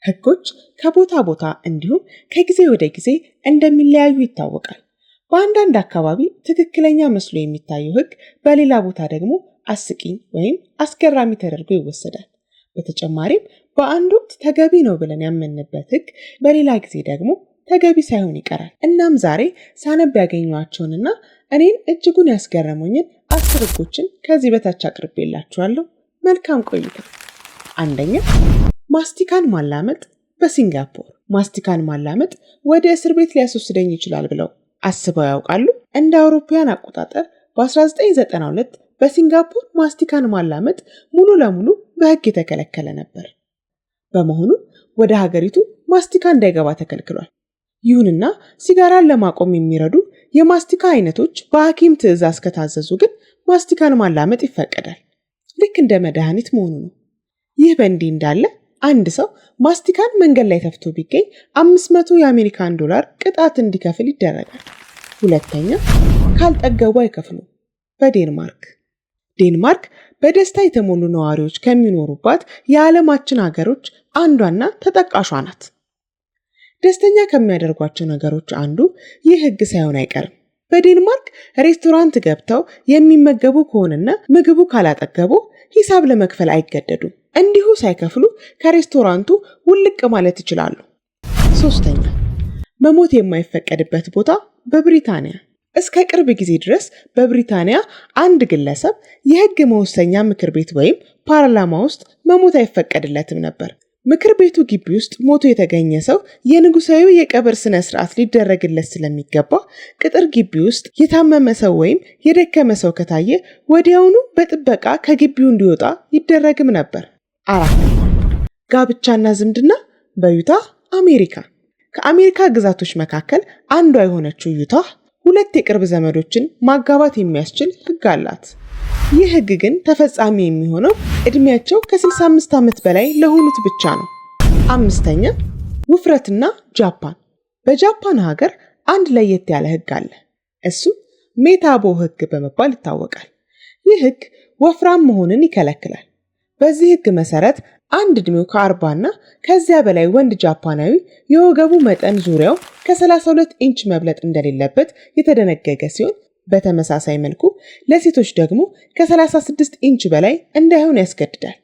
ህጎች ከቦታ ቦታ እንዲሁም ከጊዜ ወደ ጊዜ እንደሚለያዩ ይታወቃል። በአንዳንድ አካባቢ ትክክለኛ መስሎ የሚታየው ህግ በሌላ ቦታ ደግሞ አስቂኝ ወይም አስገራሚ ተደርጎ ይወሰዳል። በተጨማሪም በአንድ ወቅት ተገቢ ነው ብለን ያመንበት ህግ በሌላ ጊዜ ደግሞ ተገቢ ሳይሆን ይቀራል። እናም ዛሬ ሳነብ ያገኘኋቸውንና እኔን እጅጉን ያስገረሙኝን 10 ህጎችን ከዚህ በታች አቅርቤላችኋለሁ። መልካም ቆይታ። አንደኛ፣ ማስቲካን ማላመጥ በሲንጋፖር። ማስቲካን ማላመጥ ወደ እስር ቤት ሊያስወስደኝ ይችላል ብለው አስበው ያውቃሉ? እንደ አውሮፓውያን አቆጣጠር በ1992 በሲንጋፖር ማስቲካን ማላመጥ ሙሉ ለሙሉ በህግ የተከለከለ ነበር። በመሆኑ ወደ ሀገሪቱ ማስቲካ እንዳይገባ ተከልክሏል። ይሁንና ሲጋራን ለማቆም የሚረዱ የማስቲካ አይነቶች በሐኪም ትዕዛዝ ከታዘዙ ግን ማስቲካን ማላመጥ ይፈቀዳል። ልክ እንደ መድኃኒት መሆኑ ነው። ይህ በእንዲህ እንዳለ አንድ ሰው ማስቲካን መንገድ ላይ ተፍቶ ቢገኝ $500 የአሜሪካን ቅጣት እንዲከፍል ይደረጋል። ሁለተኛ፣ ካልጠገቡ አይከፍሉ። ዴንማርክ በደስታ የተሞሉ ነዋሪዎች ከሚኖሩባት የዓለማችን ሀገሮች አንዷና ተጠቃሿ ናት። ደስተኛ ከሚያደርጓቸው ነገሮች አንዱ ይህ ህግ ሳይሆን አይቀርም። በዴንማርክ ሬስቶራንት ገብተው የሚመገቡ ከሆነና ምግቡ ካላጠገቡ ሂሳብ ለመክፈል አይገደዱም። እንዲሁ ሳይከፍሉ ከሬስቶራንቱ ውልቅ ማለት ይችላሉ። ሶስተኛ፣ መሞት የማይፈቀድበት ቦታ በብሪታንያ። እስከ ቅርብ ጊዜ ድረስ በብሪታንያ አንድ ግለሰብ የህግ መወሰኛ ምክር ቤት ወይም ፓርላማ ውስጥ መሞት አይፈቀድለትም ነበር። ምክር ቤቱ ግቢ ውስጥ ሞቶ የተገኘ ሰው የንጉሳዊ የቀብር ስነ ስርዓት ሊደረግለት ስለሚገባ ቅጥር ግቢ ውስጥ የታመመ ሰው ወይም የደከመ ሰው ከታየ ወዲያውኑ በጥበቃ ከግቢው እንዲወጣ ይደረግም ነበር። 4. ጋብቻና ዝምድና በዩታህ አሜሪካ። ከአሜሪካ ግዛቶች መካከል አንዷ የሆነችው ዩታህ 2 የቅርብ ዘመዶችን ማጋባት የሚያስችል ህግ አላት። ይህ ህግ ግን ተፈጻሚ የሚሆነው እድሜያቸው ከ65 ዓመት በላይ ለሆኑት ብቻ ነው። 5ኛ፣ ውፍረትና ጃፓን። በጃፓን ሀገር አንድ ለየት ያለ ህግ አለ። እሱ ሜታቦ ህግ በመባል ይታወቃል። ይህ ህግ ወፍራም መሆንን ይከለክላል። በዚህ ህግ መሰረት አንድ እድሜው ከ40 እና ከዚያ በላይ ወንድ ጃፓናዊ የወገቡ መጠን ዙሪያው ከ32 ኢንች መብለጥ እንደሌለበት የተደነገገ ሲሆን በተመሳሳይ መልኩ ለሴቶች ደግሞ ከ36 ኢንች በላይ እንዳይሆን ያስገድዳል።